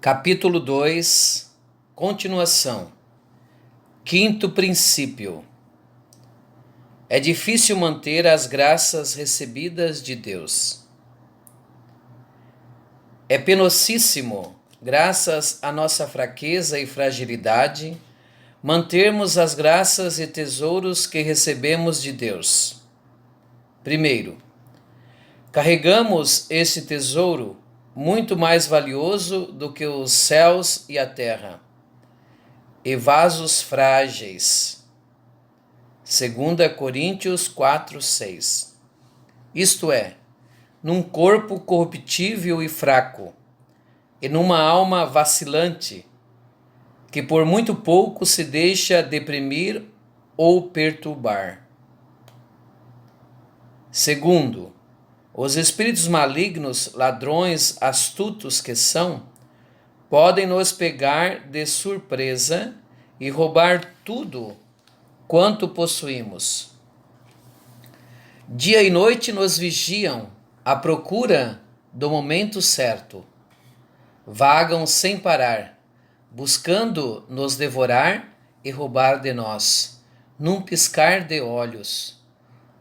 Capítulo 2, continuação. Quinto princípio. É difícil manter as graças recebidas de Deus. É penosíssimo, graças à nossa fraqueza e fragilidade, mantermos as graças e tesouros que recebemos de Deus. Primeiro, carregamos esse tesouro muito mais valioso do que os céus e a terra, e vasos frágeis. 2 Coríntios 4:6. Isto é, num corpo corruptível e fraco, e numa alma vacilante, que por muito pouco se deixa deprimir ou perturbar. Segundo, os espíritos malignos, ladrões astutos que são, podem nos pegar de surpresa e roubar tudo quanto possuímos. Dia e noite nos vigiam à procura do momento certo. Vagam sem parar, buscando nos devorar e roubar de nós, num piscar de olhos,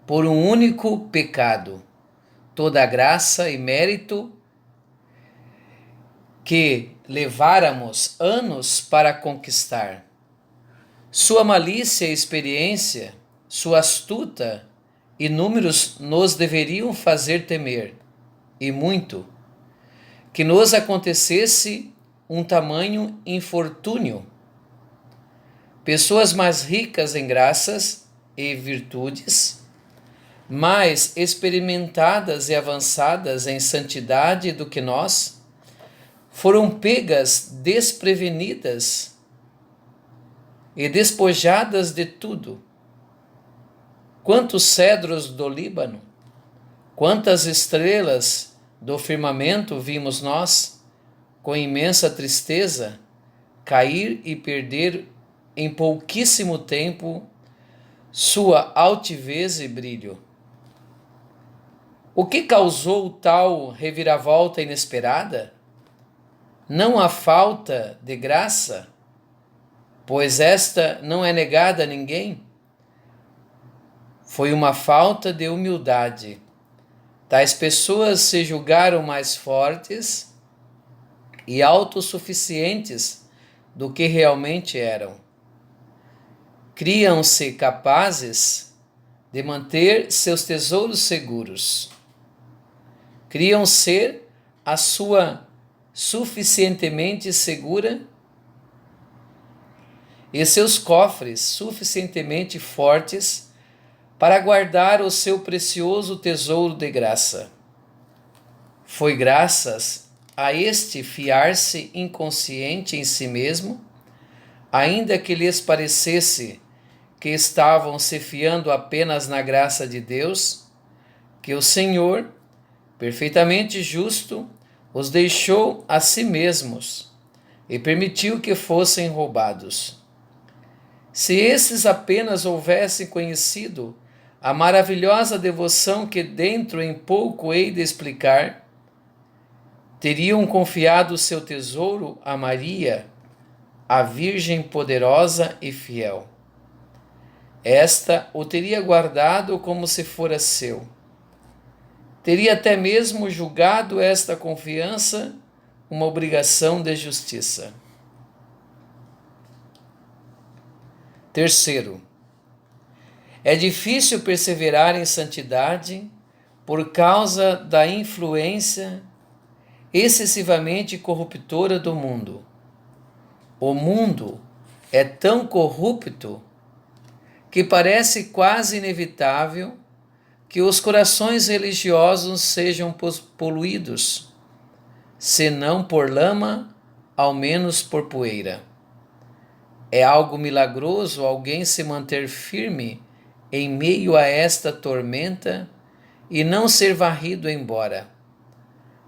por um único pecado, toda a graça e mérito que leváramos anos para conquistar. Sua malícia e experiência, sua astuta e números nos deveriam fazer temer, e muito, que nos acontecesse um tamanho infortúnio. Pessoas mais ricas em graças e virtudes, mais experimentadas e avançadas em santidade do que nós, foram pegas desprevenidas e despojadas de tudo. Quantos cedros do Líbano, quantas estrelas do firmamento vimos nós, com imensa tristeza, cair e perder em pouquíssimo tempo sua altivez e brilho. O que causou tal reviravolta inesperada? Não a falta de graça, pois esta não é negada a ninguém. Foi uma falta de humildade. Tais pessoas se julgaram mais fortes e autossuficientes do que realmente eram. Criam-se capazes de manter seus tesouros seguros. Criam ser a sua suficientemente segura e seus cofres suficientemente fortes para guardar o seu precioso tesouro de graça. Foi graças a este fiar-se inconsciente em si mesmo, ainda que lhes parecesse que estavam se fiando apenas na graça de Deus, que o Senhor, perfeitamente justo, os deixou a si mesmos e permitiu que fossem roubados. Se esses apenas houvessem conhecido a maravilhosa devoção que dentro em pouco hei de explicar, teriam confiado seu tesouro a Maria, a Virgem poderosa e fiel. Esta o teria guardado como se fora seu. Teria até mesmo julgado esta confiança uma obrigação de justiça. Terceiro, é difícil perseverar em santidade por causa da influência excessivamente corruptora do mundo. O mundo é tão corrupto que parece quase inevitável que os corações religiosos sejam poluídos, se não por lama, ao menos por poeira. É algo milagroso alguém se manter firme em meio a esta tormenta e não ser varrido embora.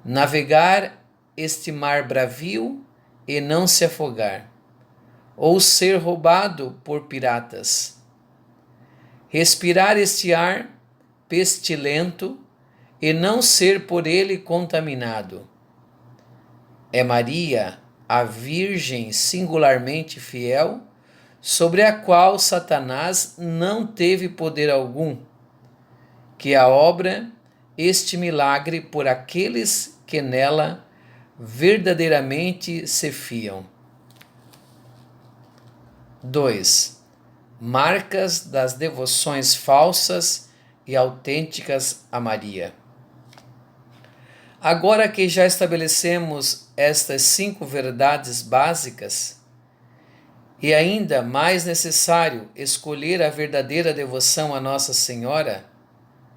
Navegar este mar bravio e não se afogar, ou ser roubado por piratas. Respirar este ar pestilento e não ser por ele contaminado. É Maria, a Virgem singularmente fiel, sobre a qual Satanás não teve poder algum, que a obra este milagre por aqueles que nela verdadeiramente se fiam. 2. Marcas das devoções falsas e autênticas a Maria. Agora que já estabelecemos estas 5 verdades básicas, e ainda mais necessário escolher a verdadeira devoção a Nossa Senhora,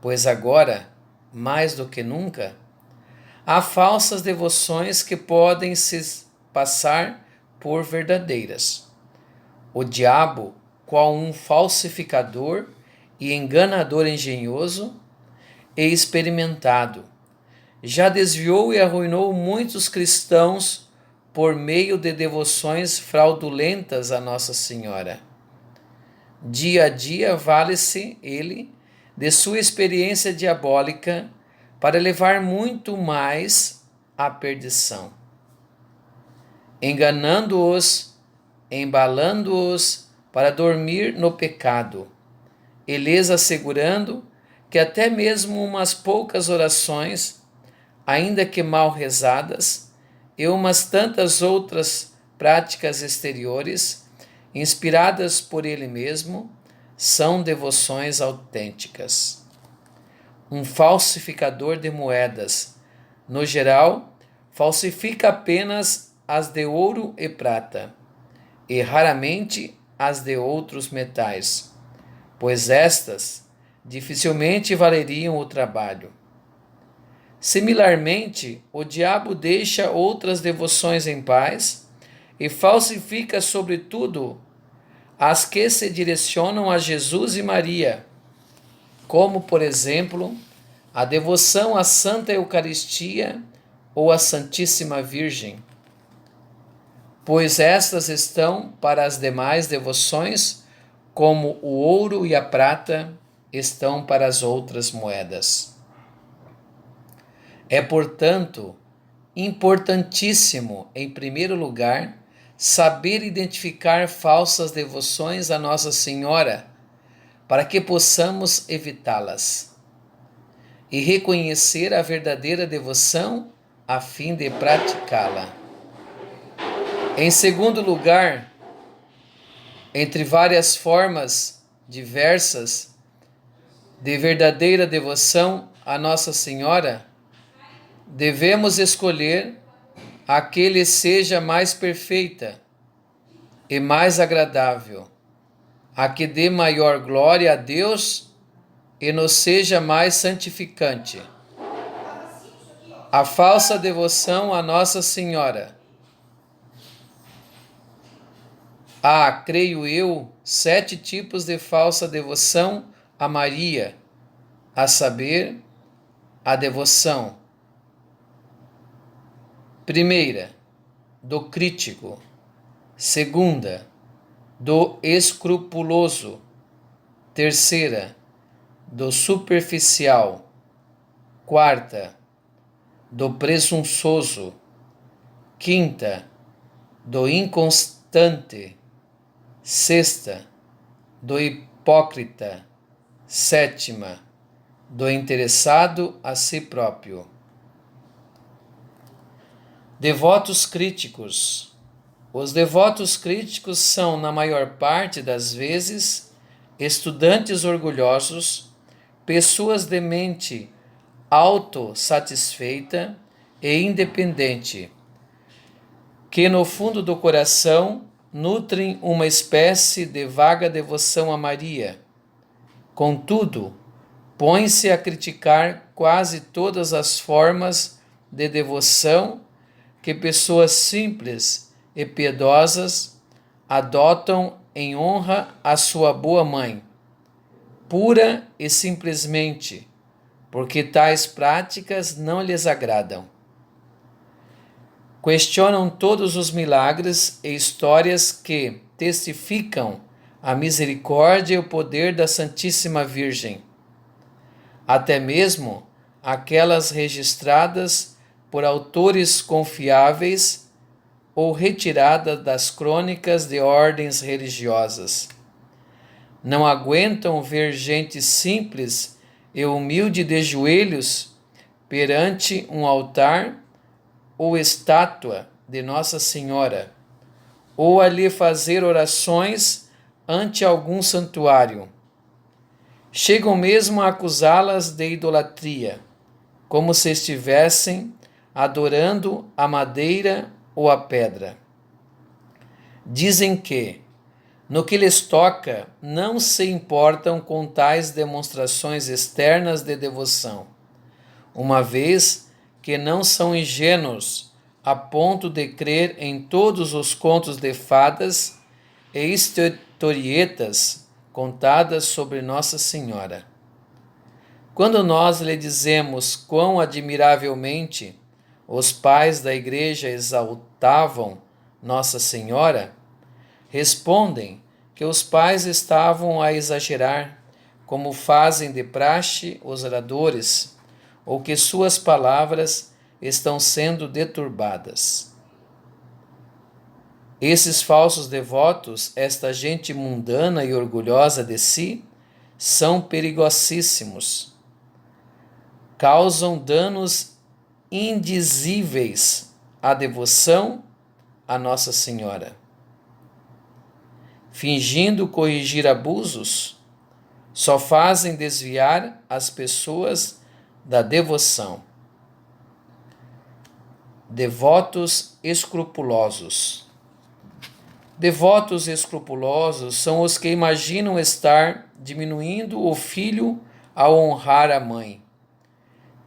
pois agora, mais do que nunca, há falsas devoções que podem se passar por verdadeiras. O diabo, qual um falsificador e enganador engenhoso e experimentado, já desviou e arruinou muitos cristãos por meio de devoções fraudulentas a Nossa Senhora. Dia a dia vale-se ele de sua experiência diabólica para levar muito mais à perdição, enganando-os, embalando-os para dormir no pecado, e lhes assegurando que até mesmo umas poucas orações, ainda que mal rezadas, e umas tantas outras práticas exteriores, inspiradas por ele mesmo, são devoções autênticas. Um falsificador de moedas, no geral, falsifica apenas as de ouro e prata, e raramente as de outros metais, pois estas dificilmente valeriam o trabalho. Similarmente, o diabo deixa outras devoções em paz e falsifica, sobretudo, as que se direcionam a Jesus e Maria, como, por exemplo, a devoção à Santa Eucaristia ou à Santíssima Virgem, pois estas estão para as demais devoções, como o ouro e a prata estão para as outras moedas. É, portanto, importantíssimo, em primeiro lugar, saber identificar falsas devoções a Nossa Senhora, para que possamos evitá-las, e reconhecer a verdadeira devoção a fim de praticá-la. Em segundo lugar, entre várias formas diversas de verdadeira devoção a Nossa Senhora, devemos escolher a que lhe seja mais perfeita e mais agradável, a que dê maior glória a Deus e nos seja mais santificante. A falsa devoção a Nossa Senhora. Há, creio eu, 7 tipos de falsa devoção a Maria, a saber, a devoção. Primeira, do crítico. Segunda, do escrupuloso. Terceira, do superficial. Quarta, do presunçoso. Quinta, do inconstante. Sexta, do hipócrita. Sétima, do interessado a si próprio. Devotos críticos. Os devotos críticos são, na maior parte das vezes, estudantes orgulhosos, pessoas de mente autossatisfeita e independente, que no fundo do coração nutrem uma espécie de vaga devoção a Maria. Contudo, põem-se a criticar quase todas as formas de devoção que pessoas simples e piedosas adotam em honra à sua boa mãe, pura e simplesmente, porque tais práticas não lhes agradam. Questionam todos os milagres e histórias que testificam a misericórdia e o poder da Santíssima Virgem, até mesmo aquelas registradas por autores confiáveis ou retirada das crônicas de ordens religiosas. Não aguentam ver gente simples e humilde de joelhos perante um altar ou estátua de Nossa Senhora, ou ali fazer orações ante algum santuário. Chegam mesmo a acusá-las de idolatria, como se estivessem adorando a madeira ou a pedra. Dizem que, no que lhes toca, não se importam com tais demonstrações externas de devoção, uma vez que não são ingênuos a ponto de crer em todos os contos de fadas e historietas contadas sobre Nossa Senhora. Quando nós lhe dizemos quão admiravelmente os pais da Igreja exaltavam Nossa Senhora, respondem que os pais estavam a exagerar, como fazem de praxe os oradores, ou que suas palavras estão sendo deturbadas. Esses falsos devotos, esta gente mundana e orgulhosa de si, são perigosíssimos. Causam danos indizíveis à devoção a Nossa Senhora. Fingindo corrigir abusos, só fazem desviar as pessoas da devoção. Devotos escrupulosos. Devotos escrupulosos são os que imaginam estar diminuindo o filho ao honrar a mãe.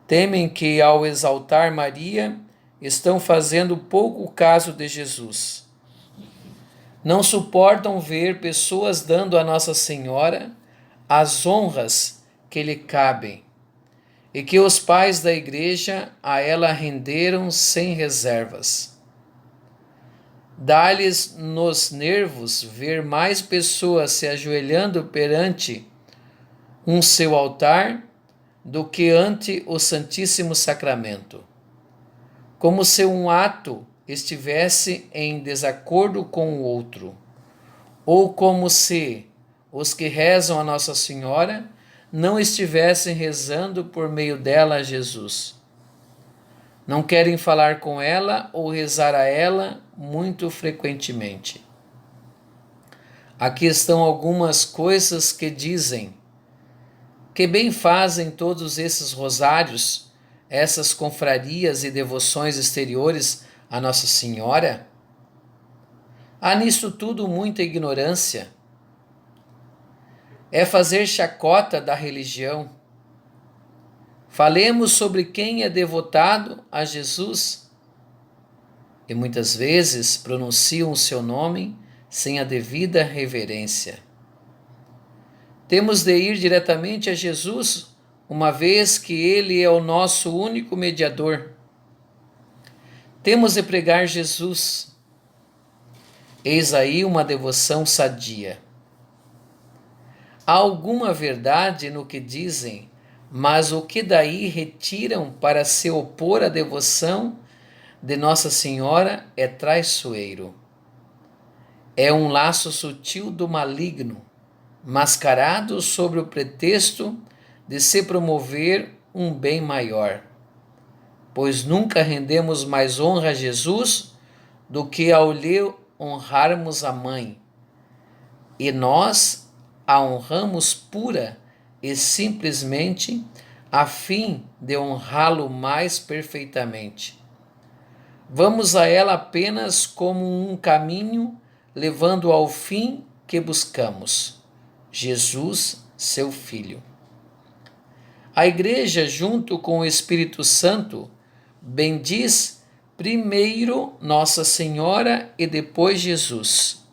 Temem que, ao exaltar Maria, estão fazendo pouco caso de Jesus. Não suportam ver pessoas dando a Nossa Senhora as honras que lhe cabem e que os pais da Igreja a ela renderam sem reservas. Dá-lhes nos nervos ver mais pessoas se ajoelhando perante um seu altar do que ante o Santíssimo Sacramento, como se um ato estivesse em desacordo com o outro, ou como se os que rezam a Nossa Senhora não estivessem rezando por meio dela a Jesus. Não querem falar com ela ou rezar a ela muito frequentemente. Aqui estão algumas coisas que dizem: que bem fazem todos esses rosários, essas confrarias e devoções exteriores a Nossa Senhora? Há nisto tudo muita ignorância. É fazer chacota da religião. Falemos sobre quem é devotado a Jesus e muitas vezes pronunciam o seu nome sem a devida reverência. Temos de ir diretamente a Jesus, uma vez que Ele é o nosso único mediador. Temos de pregar Jesus. Eis aí uma devoção sadia. Há alguma verdade no que dizem, mas o que daí retiram para se opor à devoção de Nossa Senhora é traiçoeiro. É um laço sutil do maligno, mascarado sobre o pretexto de se promover um bem maior. Pois nunca rendemos mais honra a Jesus do que ao lhe honrarmos a mãe. E nós a honramos pura e simplesmente a fim de honrá-lo mais perfeitamente. Vamos a ela apenas como um caminho levando ao fim que buscamos, Jesus, seu Filho. A Igreja, junto com o Espírito Santo, bendiz primeiro Nossa Senhora e depois Jesus.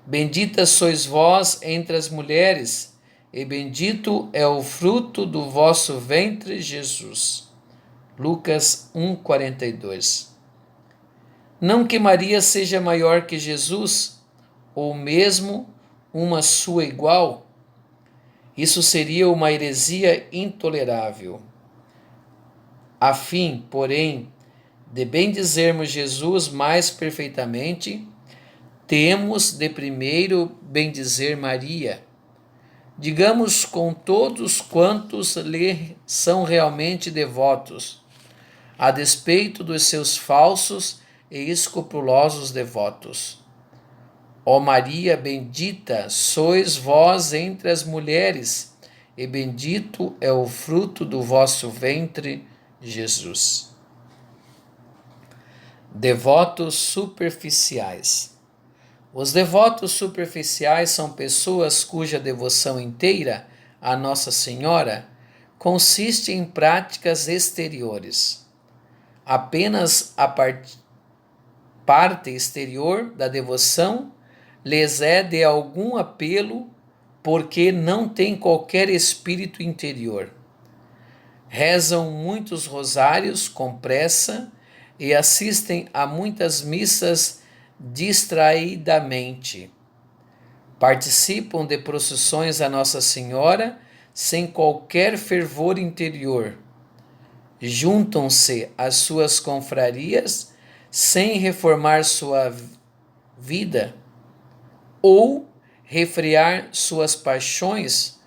Bendita sois vós entre as mulheres, e bendito é o fruto do vosso ventre, Jesus. Lucas 1,42. Não que Maria seja maior que Jesus, ou mesmo uma sua igual. Isso seria uma heresia intolerável. A fim, porém, de bendizermos Jesus mais perfeitamente, temos de primeiro bendizer Maria. Digamos com todos quantos lhe são realmente devotos, a despeito dos seus falsos e escrupulosos devotos. Ó Maria bendita, sois vós entre as mulheres, e bendito é o fruto do vosso ventre, Jesus. Devotos superficiais. Os devotos superficiais são pessoas cuja devoção inteira à Nossa Senhora consiste em práticas exteriores. Apenas a parte exterior da devoção lhes é de algum apelo, porque não tem qualquer espírito interior. Rezam muitos rosários com pressa e assistem a muitas missas distraidamente. Participam de procissões a Nossa Senhora sem qualquer fervor interior. Juntam-se às suas confrarias sem reformar sua vida, ou refrear suas paixões,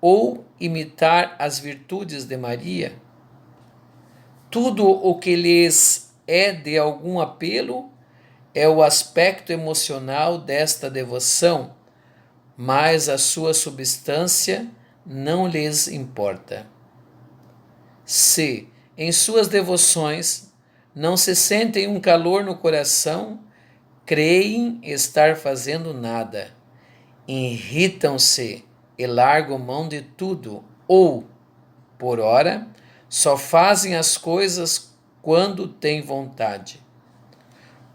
ou imitar as virtudes de Maria. Tudo o que lhes é de algum apelo é o aspecto emocional desta devoção, mas a sua substância não lhes importa. Se, em suas devoções, não se sentem um calor no coração, creem estar fazendo nada, irritam-se e largam mão de tudo, ou, por ora, só fazem as coisas quando têm vontade.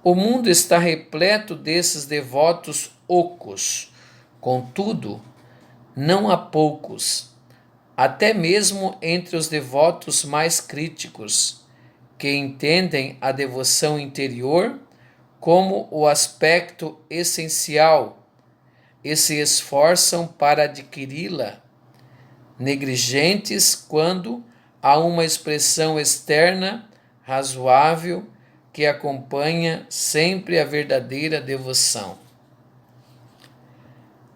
O mundo está repleto desses devotos ocos. Contudo, não há poucos, até mesmo entre os devotos mais críticos, que entendem a devoção interior como o aspecto essencial e se esforçam para adquiri-la, negligentes quando há uma expressão externa razoável que acompanha sempre a verdadeira devoção.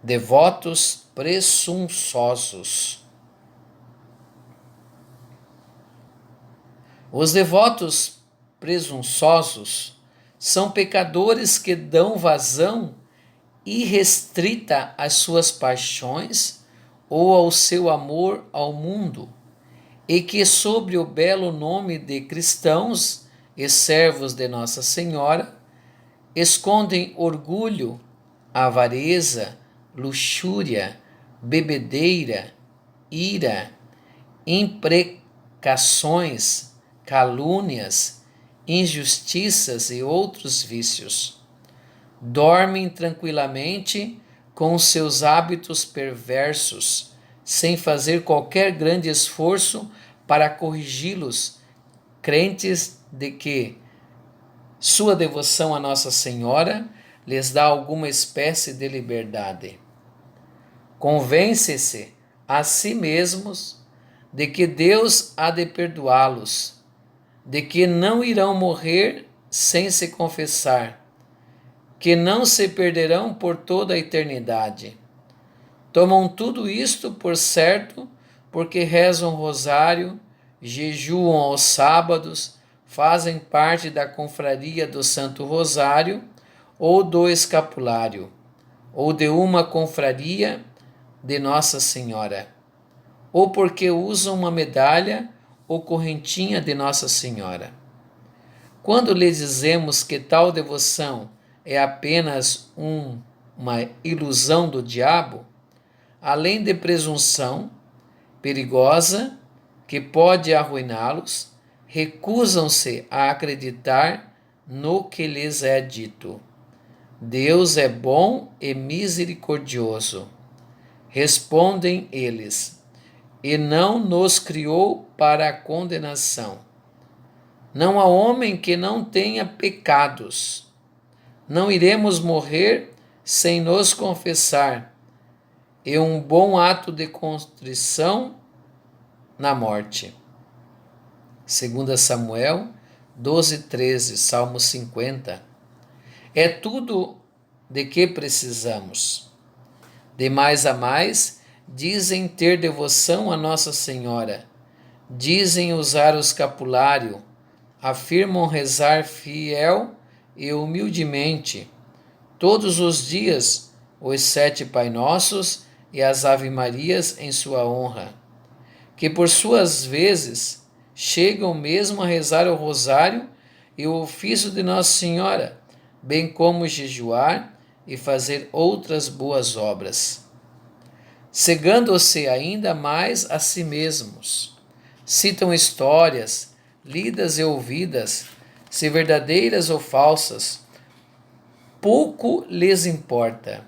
Devotos presunçosos. Os devotos presunçosos são pecadores que dão vazão irrestrita às suas paixões ou ao seu amor ao mundo, e que, sob o belo nome de cristãos e servos de Nossa Senhora, escondem orgulho, avareza, luxúria, bebedeira, ira, imprecações, calúnias, injustiças e outros vícios. Dormem tranquilamente com os seus hábitos perversos, sem fazer qualquer grande esforço para corrigi-los, crentes de que sua devoção a Nossa Senhora lhes dá alguma espécie de liberdade. Convence-se a si mesmos de que Deus há de perdoá-los, de que não irão morrer sem se confessar, que não se perderão por toda a eternidade. Tomam tudo isto por certo porque rezam rosário, jejuam aos sábados, fazem parte da confraria do Santo Rosário ou do Escapulário, ou de uma confraria de Nossa Senhora, ou porque usam uma medalha ou correntinha de Nossa Senhora. Quando lhe dizemos que tal devoção é apenas uma ilusão do diabo, além de presunção perigosa que pode arruiná-los, recusam-se a acreditar no que lhes é dito. Deus é bom e misericordioso. Respondem eles, e não nos criou para a condenação. Não há homem que não tenha pecados. Não iremos morrer sem nos confessar, e um bom ato de contrição na morte. 2 Samuel 12:13, Salmo 50. É tudo de que precisamos. De mais a mais, dizem ter devoção a Nossa Senhora, dizem usar o escapulário, afirmam rezar fiel e humildemente, todos os dias, os 7 Pai Nossos e as Ave-Marias em sua honra, que por suas vezes chegam mesmo a rezar o rosário e o ofício de Nossa Senhora, bem como jejuar e fazer outras boas obras, cegando-se ainda mais a si mesmos. Citam histórias, lidas e ouvidas, se verdadeiras ou falsas, pouco lhes importa,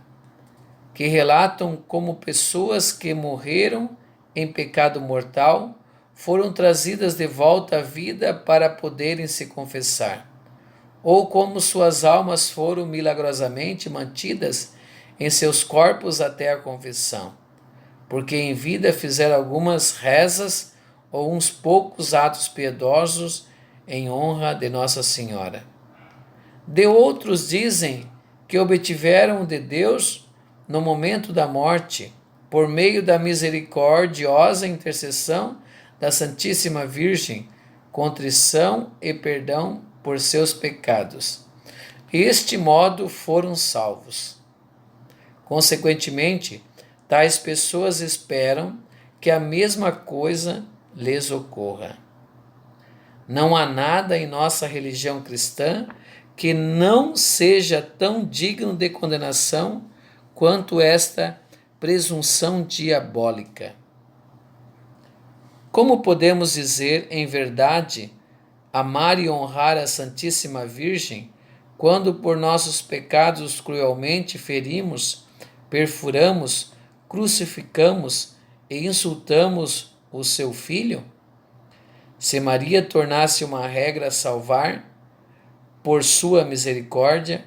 que relatam como pessoas que morreram em pecado mortal foram trazidas de volta à vida para poderem se confessar, ou como suas almas foram milagrosamente mantidas em seus corpos até a confissão, porque em vida fizeram algumas rezas ou uns poucos atos piedosos em honra de Nossa Senhora. De outros dizem que obtiveram de Deus no momento da morte, por meio da misericordiosa intercessão da Santíssima Virgem, contrição e perdão por seus pecados. Este modo foram salvos. Consequentemente, tais pessoas esperam que a mesma coisa lhes ocorra. Não há nada em nossa religião cristã que não seja tão digno de condenação quanto esta presunção diabólica. Como podemos dizer, em verdade, amar e honrar a Santíssima Virgem quando por nossos pecados cruelmente ferimos, perfuramos, crucificamos e insultamos o seu Filho? Se Maria tornasse uma regra a salvar, por sua misericórdia,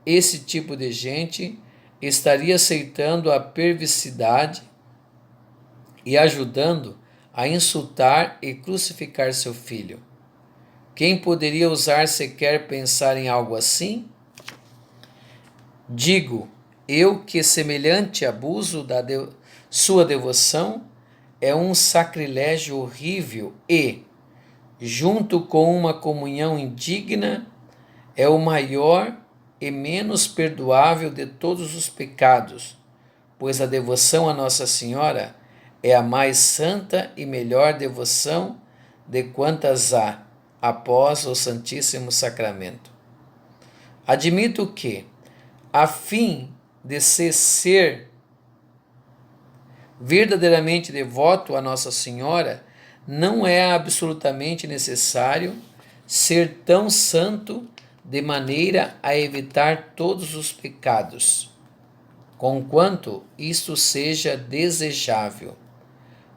esse tipo de gente estaria aceitando a perversidade e ajudando a insultar e crucificar seu filho. Quem poderia ousar sequer pensar em algo assim? Digo eu que semelhante abuso da sua devoção é um sacrilégio horrível e, junto com uma comunhão indigna, é o maior e menos perdoável de todos os pecados, pois a devoção a Nossa Senhora é a mais santa e melhor devoção de quantas há após o Santíssimo Sacramento. Admito que, a fim de se ser verdadeiramente devoto a Nossa Senhora, não é absolutamente necessário ser tão santo de maneira a evitar todos os pecados, conquanto isto seja desejável,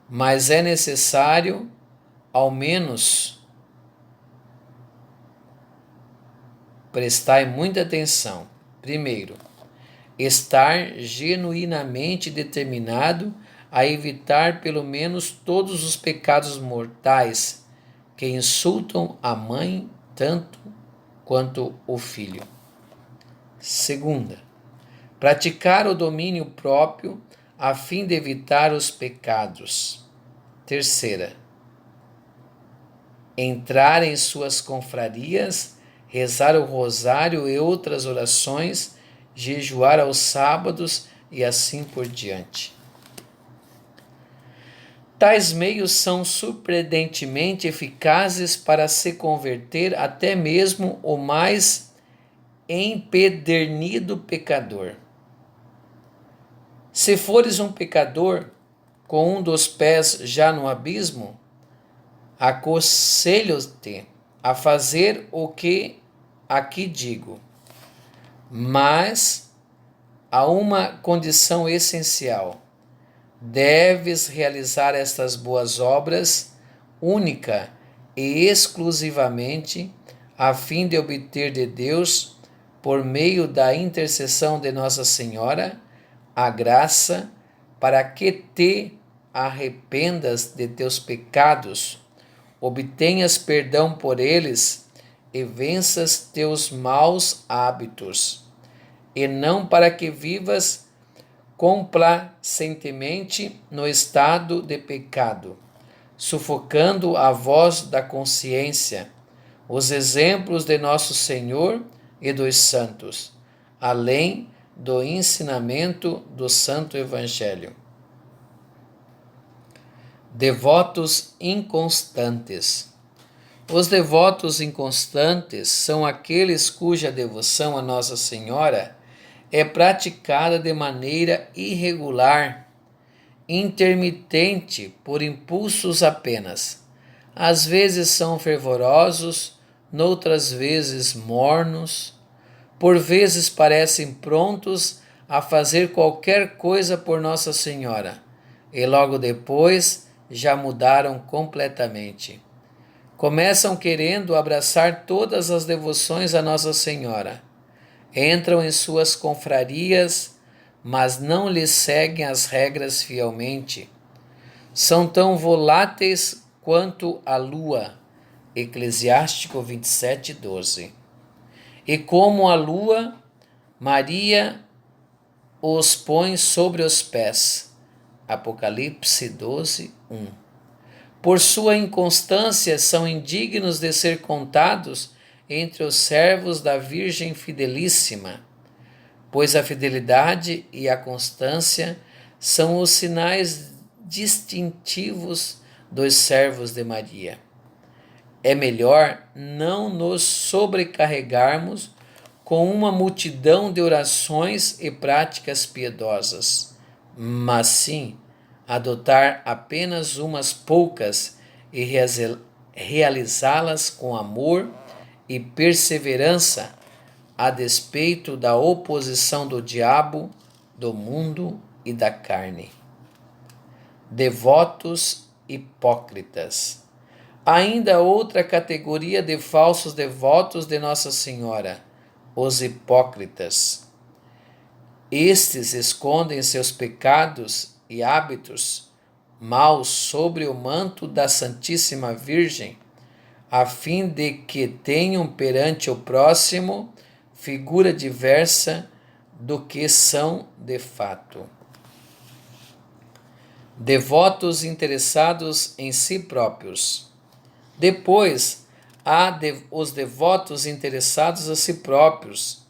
mas é necessário, ao menos, prestar muita atenção. Primeiro, estar genuinamente determinado a evitar pelo menos todos os pecados mortais que insultam a mãe tanto quanto o filho. Segunda, praticar o domínio próprio a fim de evitar os pecados. Terceira, entrar em suas confrarias, rezar o rosário e outras orações, jejuar aos sábados e assim por diante. Tais meios são surpreendentemente eficazes para se converter até mesmo o mais empedernido pecador. Se fores um pecador com um dos pés já no abismo, aconselho-te a fazer o que aqui digo, mas há uma condição essencial. Deves realizar estas boas obras única e exclusivamente a fim de obter de Deus, por meio da intercessão de Nossa Senhora, a graça para que te arrependas de teus pecados, obtenhas perdão por eles e venças teus maus hábitos, e não para que vivas complacentemente no estado de pecado, sufocando a voz da consciência, os exemplos de nosso Senhor e dos santos, além do ensinamento do Santo Evangelho. Devotos inconstantes. Os devotos inconstantes são aqueles cuja devoção a Nossa Senhora é praticada de maneira irregular, intermitente, por impulsos apenas. Às vezes são fervorosos, noutras vezes mornos, por vezes parecem prontos a fazer qualquer coisa por Nossa Senhora, e logo depois já mudaram completamente. Começam querendo abraçar todas as devoções a Nossa Senhora. Entram em suas confrarias, mas não lhes seguem as regras fielmente. São tão voláteis quanto a lua. Eclesiástico 27:12. E como a lua, Maria os põe sobre os pés. Apocalipse 12:1. Por sua inconstância, são indignos de ser contados entre os servos da Virgem Fidelíssima, pois a fidelidade e a constância são os sinais distintivos dos servos de Maria. É melhor não nos sobrecarregarmos com uma multidão de orações e práticas piedosas, mas sim adotar apenas umas poucas e realizá-las com amor e perseverança, a despeito da oposição do diabo, do mundo e da carne. Devotos hipócritas. Ainda outra categoria de falsos devotos de Nossa Senhora, os hipócritas. Estes escondem seus pecados e hábitos maus sobre o manto da Santíssima Virgem, a fim de que tenham perante o próximo figura diversa do que são de fato. Devotos interessados em si próprios. Depois, há os devotos interessados a si próprios,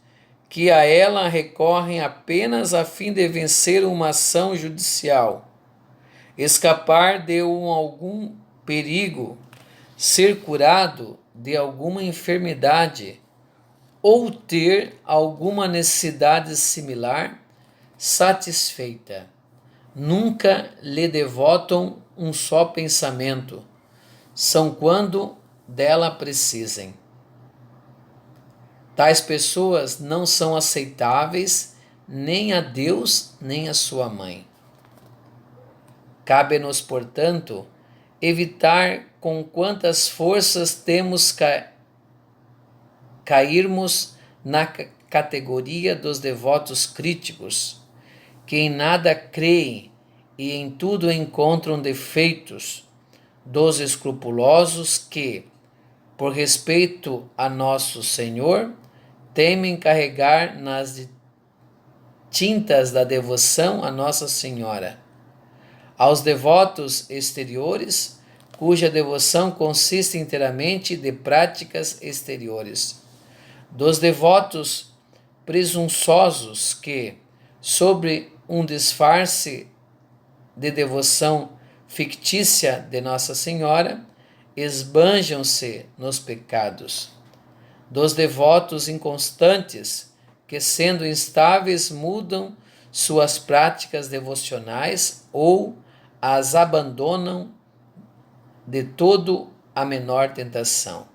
que a ela recorrem apenas a fim de vencer uma ação judicial, escapar de algum perigo, ser curado de alguma enfermidade ou ter alguma necessidade similar satisfeita. Nunca lhe devotam um só pensamento, são quando dela precisem. Tais pessoas não são aceitáveis nem a Deus nem a sua mãe. Cabe-nos, portanto, evitar com quantas forças temos cairmos na categoria dos devotos críticos, que em nada creem e em tudo encontram defeitos, dos escrupulosos que, por respeito a nosso Senhor, temem carregar nas tintas da devoção a Nossa Senhora. Aos devotos exteriores, cuja devoção consiste inteiramente de práticas exteriores. Dos devotos presunçosos que, sobre um disfarce de devoção fictícia de Nossa Senhora, esbanjam-se nos pecados. Dos devotos inconstantes, que sendo instáveis mudam suas práticas devocionais ou as abandonam de todo a menor tentação.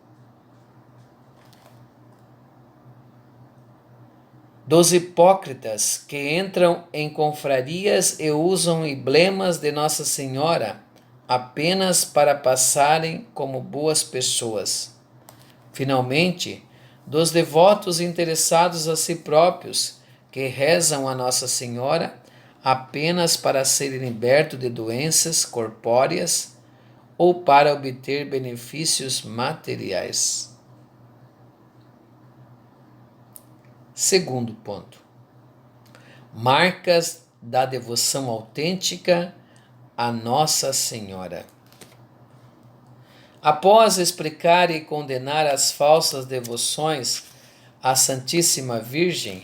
Dos hipócritas que entram em confrarias e usam emblemas de Nossa Senhora apenas para passarem como boas pessoas. Finalmente, dos devotos interessados a si próprios, que rezam a Nossa Senhora apenas para serem libertos de doenças corpóreas ou para obter benefícios materiais. Segundo ponto: marcas da devoção autêntica a Nossa Senhora. Após explicar e condenar as falsas devoções à Santíssima Virgem,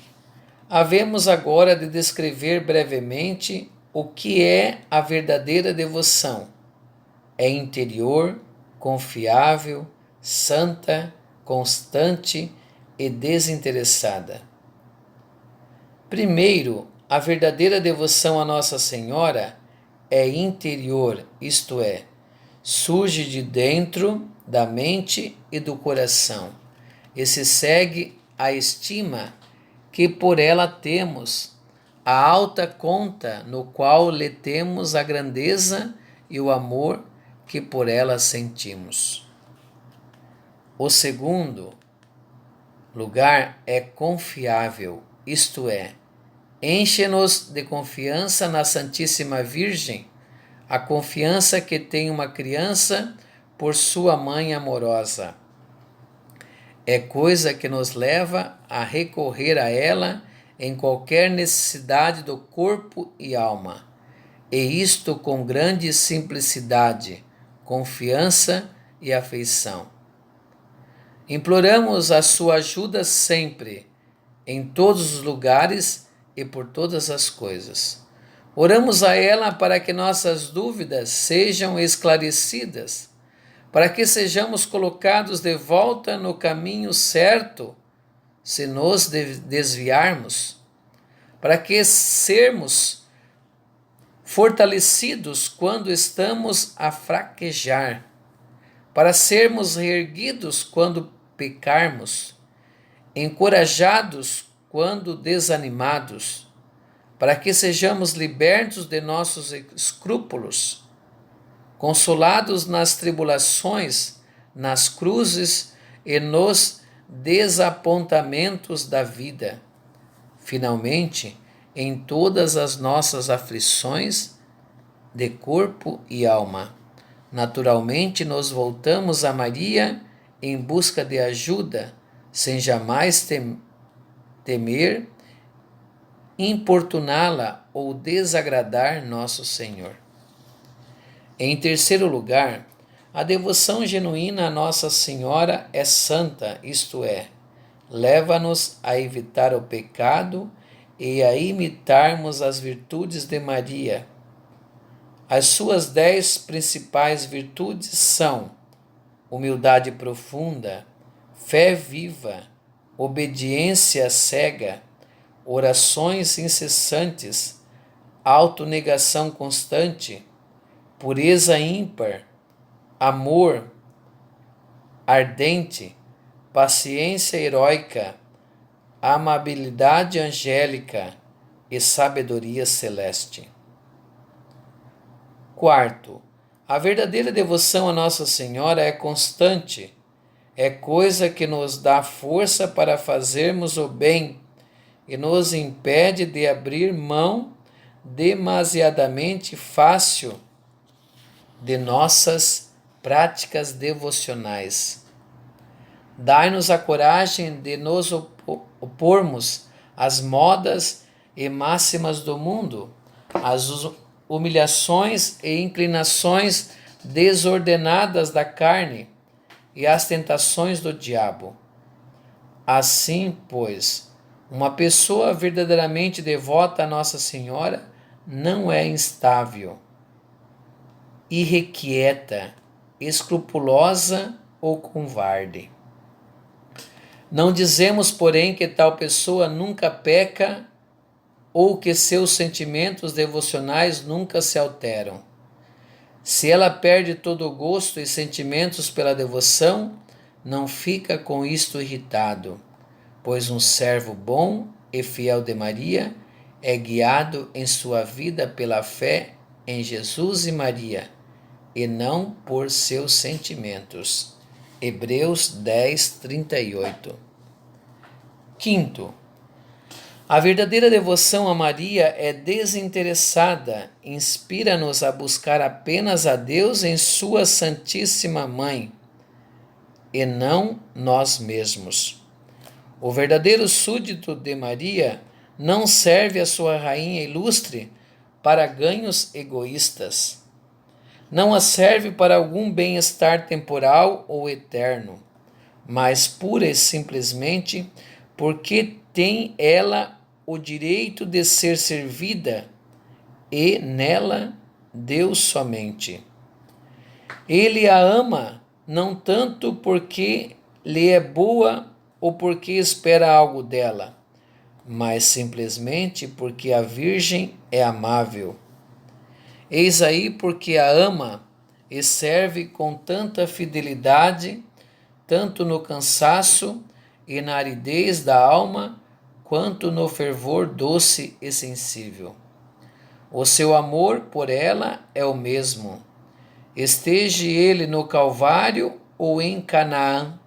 havemos agora de descrever brevemente o que é a verdadeira devoção. É interior, confiável, santa, constante e desinteressada. Primeiro, a verdadeira devoção a Nossa Senhora é interior, isto é, surge de dentro da mente e do coração e se segue a estima que por ela temos, a alta conta no qual lhe temos a grandeza e o amor que por ela sentimos. O segundo lugar é confiável, isto é, enche-nos de confiança na Santíssima Virgem, a confiança que tem uma criança por sua mãe amorosa. É coisa que nos leva a recorrer a ela em qualquer necessidade do corpo e alma, e isto com grande simplicidade, confiança e afeição. Imploramos a sua ajuda sempre, em todos os lugares e por todas as coisas. Oramos a ela para que nossas dúvidas sejam esclarecidas, para que sejamos colocados de volta no caminho certo, se nos desviarmos, para que sermos fortalecidos quando estamos a fraquejar, para sermos reerguidos quando pecarmos, encorajados quando desanimados, para que sejamos libertos de nossos escrúpulos, consolados nas tribulações, nas cruzes e nos desapontamentos da vida. Finalmente, em todas as nossas aflições de corpo e alma, naturalmente nos voltamos a Maria em busca de ajuda, sem jamais temer importuná-la ou desagradar nosso Senhor. Em terceiro lugar, a devoção genuína a Nossa Senhora é santa, isto é, leva-nos a evitar o pecado e a imitarmos as virtudes de Maria. As suas 10 principais virtudes são humildade profunda, fé viva, obediência cega, orações incessantes, autonegação constante, pureza ímpar, amor ardente, paciência heróica, amabilidade angélica e sabedoria celeste. Quarto, a verdadeira devoção a Nossa Senhora é constante, é coisa que nos dá força para fazermos o bem e nos impede de abrir mão demasiadamente fácil de nossas práticas devocionais. Dai-nos a coragem de nos opormos às modas e máximas do mundo, às humilhações e inclinações desordenadas da carne e às tentações do diabo. Assim, pois, uma pessoa verdadeiramente devota a Nossa Senhora não é instável, irrequieta, escrupulosa ou covarde. Não dizemos, porém, que tal pessoa nunca peca ou que seus sentimentos devocionais nunca se alteram. Se ela perde todo o gosto e sentimentos pela devoção, não fica com isto irritado, pois um servo bom e fiel de Maria é guiado em sua vida pela fé em Jesus e Maria, e não por seus sentimentos. Hebreus 10, 38. Quinto, A verdadeira devoção a Maria é desinteressada, inspira-nos a buscar apenas a Deus em Sua Santíssima Mãe, e não nós mesmos. O verdadeiro súdito de Maria não serve a sua rainha ilustre para ganhos egoístas. Não a serve para algum bem-estar temporal ou eterno, mas pura e simplesmente porque tem ela o direito de ser servida e nela Deus somente. Ele a ama não tanto porque lhe é boa ou porque espera algo dela, mas simplesmente porque a Virgem é amável. Eis aí porque a ama e serve com tanta fidelidade, tanto no cansaço e na aridez da alma, quanto no fervor doce e sensível. O seu amor por ela é o mesmo, esteja ele no Calvário ou em Canaã.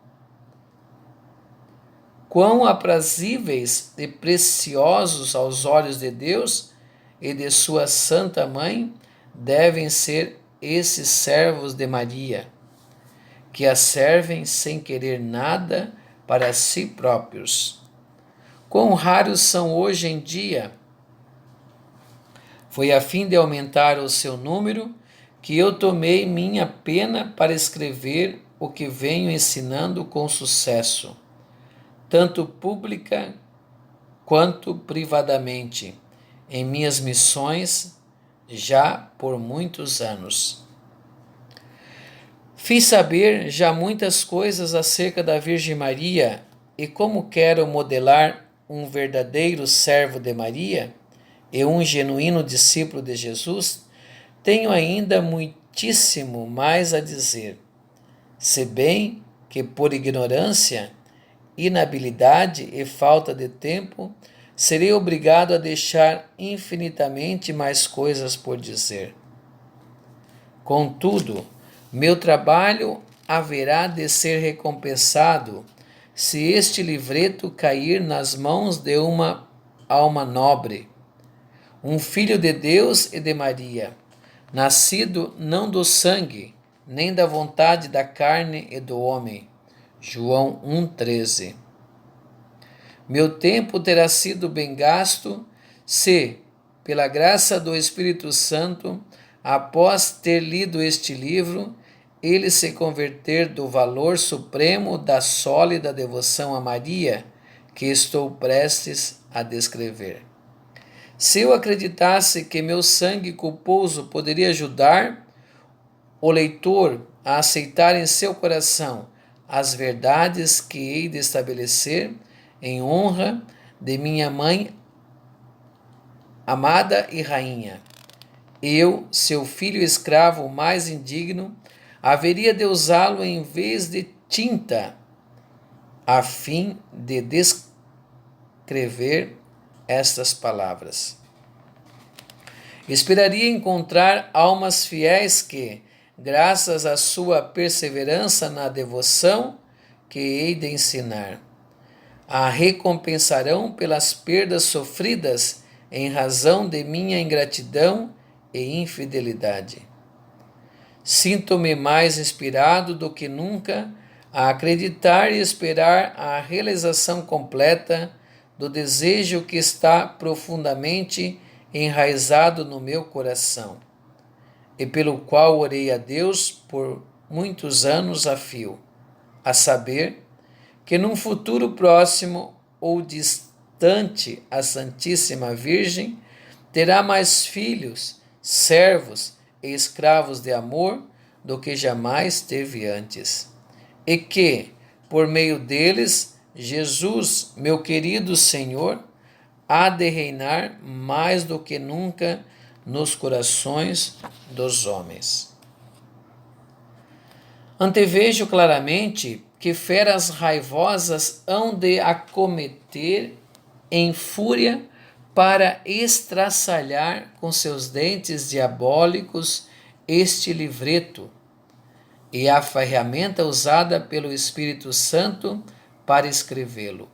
Quão aprazíveis e preciosos aos olhos de Deus e de sua Santa Mãe devem ser esses servos de Maria, que a servem sem querer nada para si próprios. Quão raros são hoje em dia! Foi a fim de aumentar o seu número que eu tomei minha pena para escrever o que venho ensinando com sucesso, tanto pública quanto privadamente, em minhas missões já por muitos anos. Fiz saber já muitas coisas acerca da Virgem Maria e como quero modelar um verdadeiro servo de Maria e um genuíno discípulo de Jesus, tenho ainda muitíssimo mais a dizer, se bem que por ignorância, inabilidade e falta de tempo, serei obrigado a deixar infinitamente mais coisas por dizer. Contudo, meu trabalho haverá de ser recompensado se este livreto cair nas mãos de uma alma nobre, um filho de Deus e de Maria, nascido não do sangue, nem da vontade da carne e do homem. João 1,13. Meu tempo terá sido bem gasto se, pela graça do Espírito Santo, após ter lido este livro, ele se converter do valor supremo da sólida devoção a Maria que estou prestes a descrever. Se eu acreditasse que meu sangue culposo poderia ajudar o leitor a aceitar em seu coração as verdades que hei de estabelecer em honra de minha mãe amada e rainha, eu, seu filho escravo mais indigno, haveria de usá-lo em vez de tinta, a fim de descrever estas palavras. Esperaria encontrar almas fiéis que, graças à sua perseverança na devoção que hei de ensinar, a recompensarão pelas perdas sofridas em razão de minha ingratidão e infidelidade. Sinto-me mais inspirado do que nunca a acreditar e esperar a realização completa do desejo que está profundamente enraizado no meu coração e pelo qual orei a Deus por muitos anos a fio, a saber, que num futuro próximo ou distante a Santíssima Virgem terá mais filhos, servos e escravos de amor do que jamais teve antes, e que, por meio deles, Jesus, meu querido Senhor, há de reinar mais do que nunca nos corações dos homens. Antevejo claramente que feras raivosas hão de acometer em fúria para estraçalhar com seus dentes diabólicos este livreto e a ferramenta usada pelo Espírito Santo para escrevê-lo.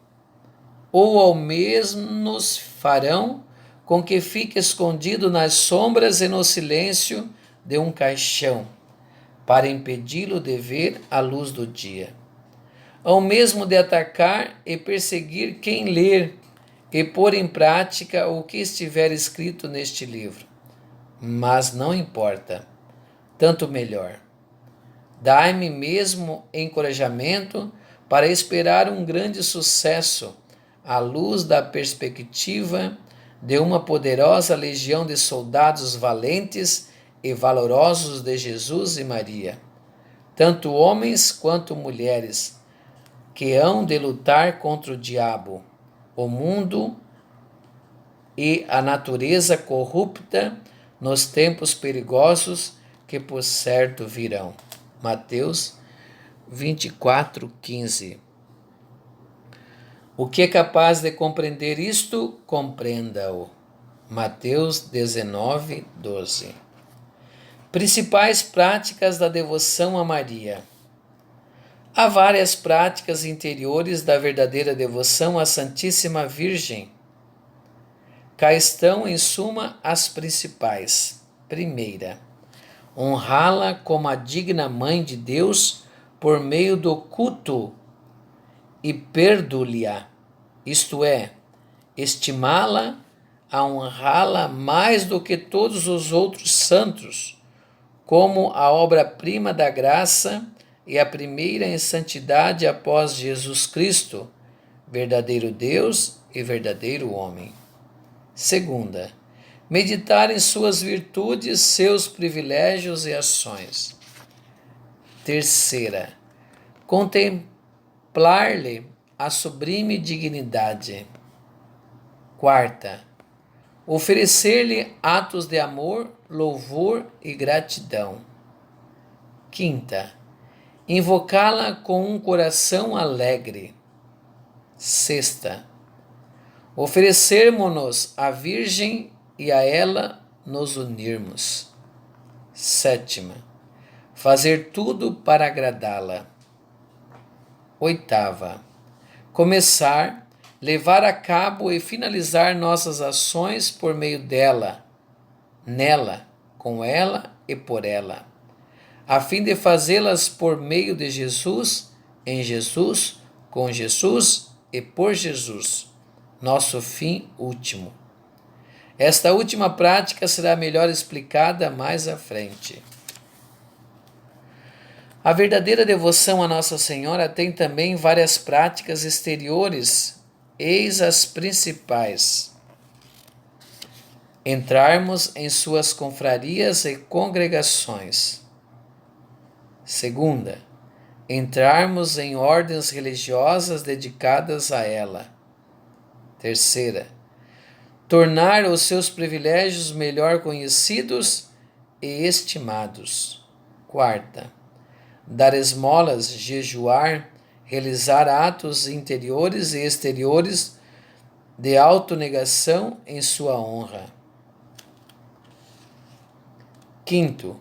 ou ao menos farão com que fique escondido nas sombras e no silêncio de um caixão, para impedi-lo de ver a luz do dia. Ao mesmo de atacar e perseguir quem ler e pôr em prática o que estiver escrito neste livro. Mas não importa, tanto melhor. Dai-me mesmo encorajamento para esperar um grande sucesso à luz da perspectiva de uma poderosa legião de soldados valentes e valorosos de Jesus e Maria, tanto homens quanto mulheres, que hão de lutar contra o diabo, o mundo e a natureza corrupta nos tempos perigosos que por certo virão. Mateus 24:15. O que é capaz de compreender isto, compreenda-o. Mateus 19:12. Principais práticas da devoção a Maria. Há várias práticas interiores da verdadeira devoção à Santíssima Virgem. Cá estão, em suma, as principais. Primeira, honrá-la como a digna Mãe de Deus por meio do culto e perdu-lhe-a, isto é, estimá-la, a honrá-la mais do que todos os outros santos, como a obra-prima da graça e a primeira em santidade após Jesus Cristo, verdadeiro Deus e verdadeiro homem. Segunda, meditar em suas virtudes, seus privilégios e ações. Terceira, contemplar-lhe a sublime dignidade. Quarta, oferecer-lhe atos de amor, louvor e gratidão. Quinta, invocá-la com um coração alegre. Sexta, oferecermos-nos à Virgem e a ela nos unirmos. Sétima, fazer tudo para agradá-la. Oitava, começar, levar a cabo e finalizar nossas ações por meio dela, nela, com ela e por ela, a fim de fazê-las por meio de Jesus, em Jesus, com Jesus e por Jesus, nosso fim último. Esta última prática será melhor explicada mais à frente. A verdadeira devoção a Nossa Senhora tem também várias práticas exteriores, eis as principais. Entrarmos em suas confrarias e congregações. Segunda, entrarmos em ordens religiosas dedicadas a ela. Terceira, tornar os seus privilégios melhor conhecidos e estimados. Quarta, dar esmolas, jejuar, realizar atos interiores e exteriores de autonegação em sua honra. Quinto,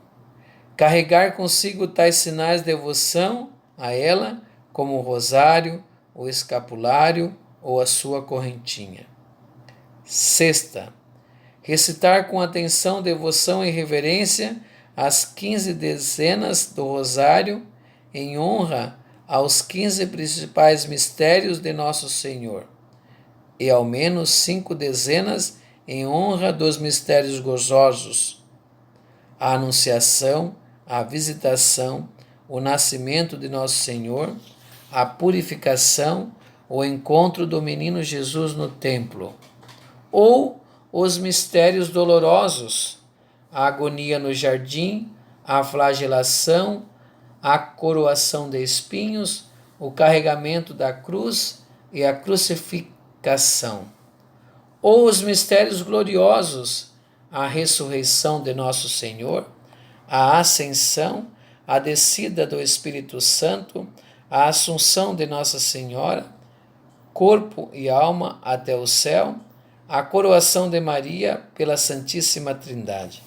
carregar consigo tais sinais de devoção a ela, como o rosário, o escapulário ou a sua correntinha. Sexta, recitar com atenção, devoção e reverência as 15 dezenas do rosário em honra aos 15 principais mistérios de Nosso Senhor, e ao menos 5 dezenas em honra dos mistérios gozosos, a Anunciação, a Visitação, o Nascimento de Nosso Senhor, a Purificação, o Encontro do Menino Jesus no Templo, ou os mistérios dolorosos, a agonia no jardim, a flagelação, a coroação de espinhos, o carregamento da cruz e a crucificação, ou os mistérios gloriosos, a ressurreição de Nosso Senhor, a ascensão, a descida do Espírito Santo, a assunção de Nossa Senhora, corpo e alma até o céu, a coroação de Maria pela Santíssima Trindade.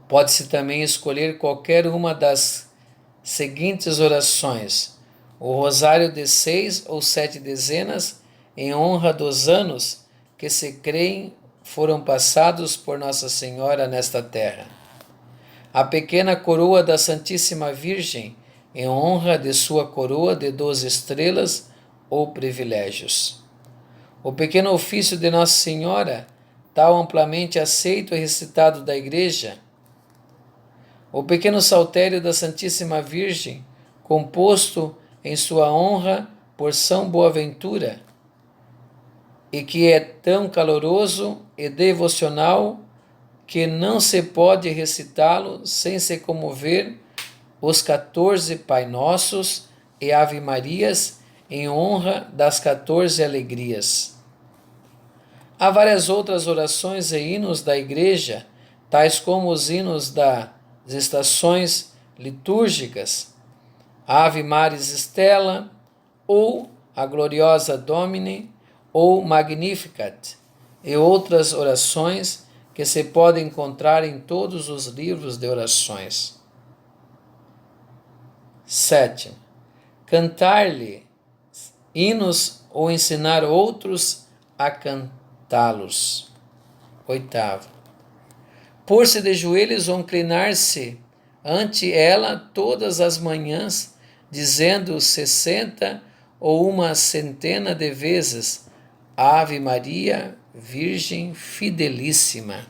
Pode-se também escolher qualquer uma das seguintes orações: o rosário de 6 ou 7 dezenas em honra dos anos que se creem foram passados por Nossa Senhora nesta terra. A pequena coroa da Santíssima Virgem em honra de sua coroa de 12 estrelas ou privilégios. O pequeno ofício de Nossa Senhora, tal amplamente aceito e recitado da Igreja. O pequeno saltério da Santíssima Virgem, composto em sua honra por São Boaventura, e que é tão caloroso e devocional que não se pode recitá-lo sem se comover os 14 Pai Nossos e Ave Marias em honra das 14 alegrias. Há várias outras orações e hinos da Igreja, tais como os hinos das estações litúrgicas, Ave Maris Stella, ou a Gloriosa Domine, ou Magnificat, e outras orações que se podem encontrar em todos os livros de orações. 7. Cantar-lhe hinos ou ensinar outros a cantá-los. 8. Pôr-se de joelhos ou inclinar-se ante ela todas as manhãs, dizendo 60 ou uma centena de vezes Ave Maria, Virgem Fidelíssima,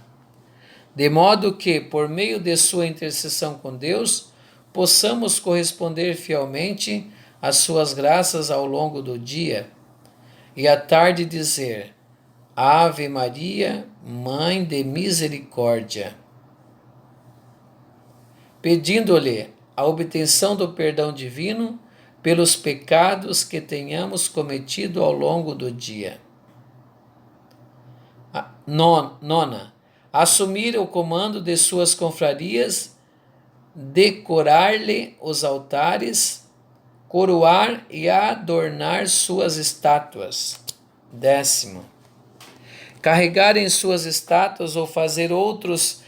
de modo que, por meio de sua intercessão com Deus, possamos corresponder fielmente às suas graças ao longo do dia, e à tarde dizer Ave Maria, Mãe de Misericórdia, pedindo-lhe a obtenção do perdão divino pelos pecados que tenhamos cometido ao longo do dia. 9. Assumir o comando de suas confrarias, decorar-lhe os altares, coroar e adornar suas estátuas. 10. Carregar em suas estátuas ou fazer outros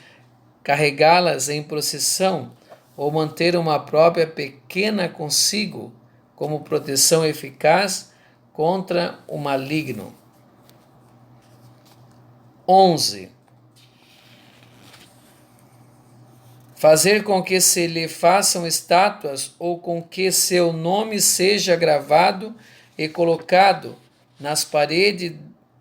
carregá-las em procissão, ou manter uma própria pequena consigo, como proteção eficaz contra o maligno. 11. Fazer com que se lhe façam estátuas ou com que seu nome seja gravado e colocado nas paredes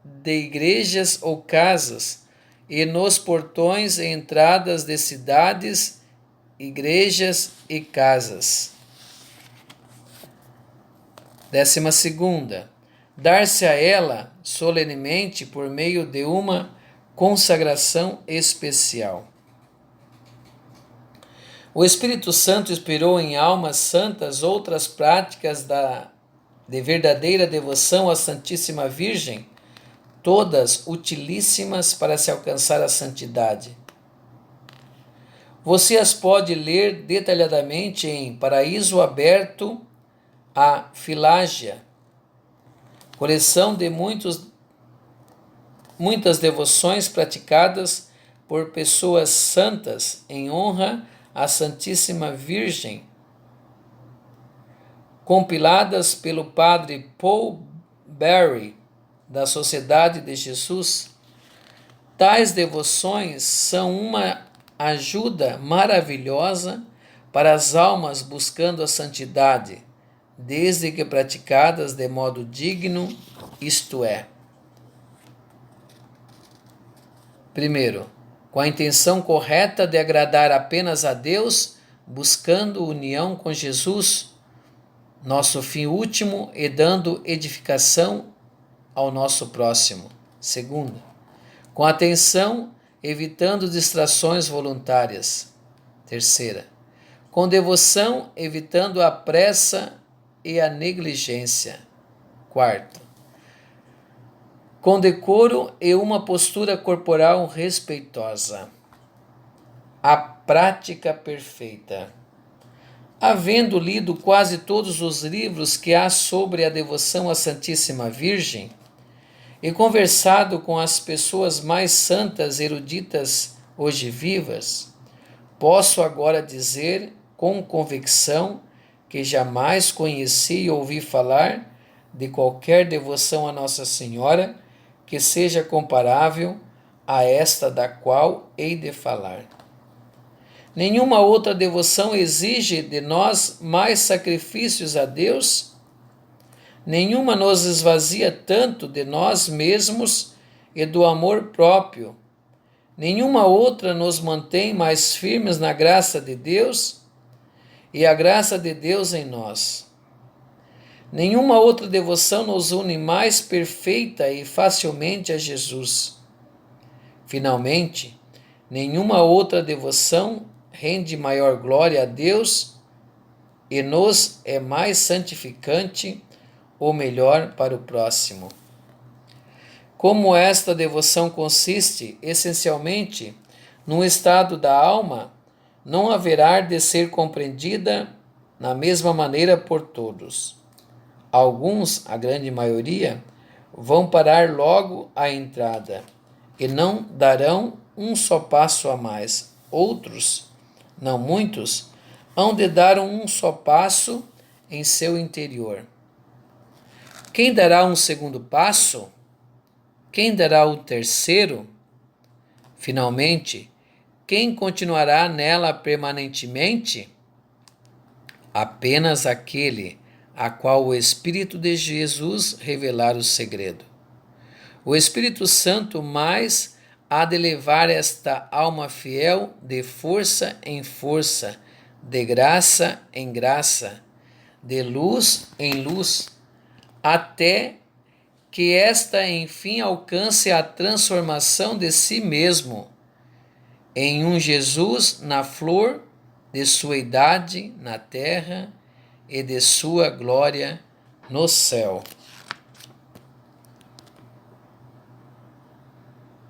de igrejas ou casas e nos portões e entradas de cidades, igrejas e casas. 12. Dar-se a ela solenemente por meio de uma consagração especial. O Espírito Santo inspirou em almas santas outras práticas de verdadeira devoção à Santíssima Virgem, todas utilíssimas para se alcançar a santidade. Você as pode ler detalhadamente em Paraíso Aberto a Filágia, coleção de muitas devoções praticadas por pessoas santas em honra à Santíssima Virgem, compiladas pelo padre Paul Barry, da Sociedade de Jesus. Tais devoções são uma ajuda maravilhosa para as almas buscando a santidade, desde que praticadas de modo digno, isto é, primeiro, com a intenção correta de agradar apenas a Deus, buscando união com Jesus, nosso fim último, e dando edificação ao nosso próximo. Segundo, com atenção, evitando distrações voluntárias. Terceira, com devoção, evitando a pressa e a negligência. Quarto, com decoro e uma postura corporal respeitosa. A prática perfeita. Havendo lido quase todos os livros que há sobre a devoção à Santíssima Virgem e conversado com as pessoas mais santas e eruditas hoje vivas, posso agora dizer com convicção que jamais conheci e ouvi falar de qualquer devoção a Nossa Senhora que seja comparável a esta da qual hei de falar. Nenhuma outra devoção exige de nós mais sacrifícios a Deus. Nenhuma nos esvazia tanto de nós mesmos e do amor próprio. Nenhuma outra nos mantém mais firmes na graça de Deus e a graça de Deus em nós. Nenhuma outra devoção nos une mais perfeita e facilmente a Jesus. Finalmente, nenhuma outra devoção rende maior glória a Deus e nos é mais santificante ou melhor para o próximo. Como esta devoção consiste essencialmente num estado da alma, não haverá de ser compreendida na mesma maneira por todos. Alguns, a grande maioria, vão parar logo à entrada e não darão um só passo a mais. Outros, não muitos, hão de dar um só passo em seu interior. Quem dará um segundo passo? Quem dará o terceiro? Finalmente, quem continuará nela permanentemente? Apenas aquele a qual o Espírito de Jesus revelar o segredo. O Espírito Santo mais há de levar esta alma fiel de força em força, de graça em graça, de luz em luz, até que esta enfim alcance a transformação de si mesmo em um Jesus na flor de sua idade na terra e de sua glória no céu.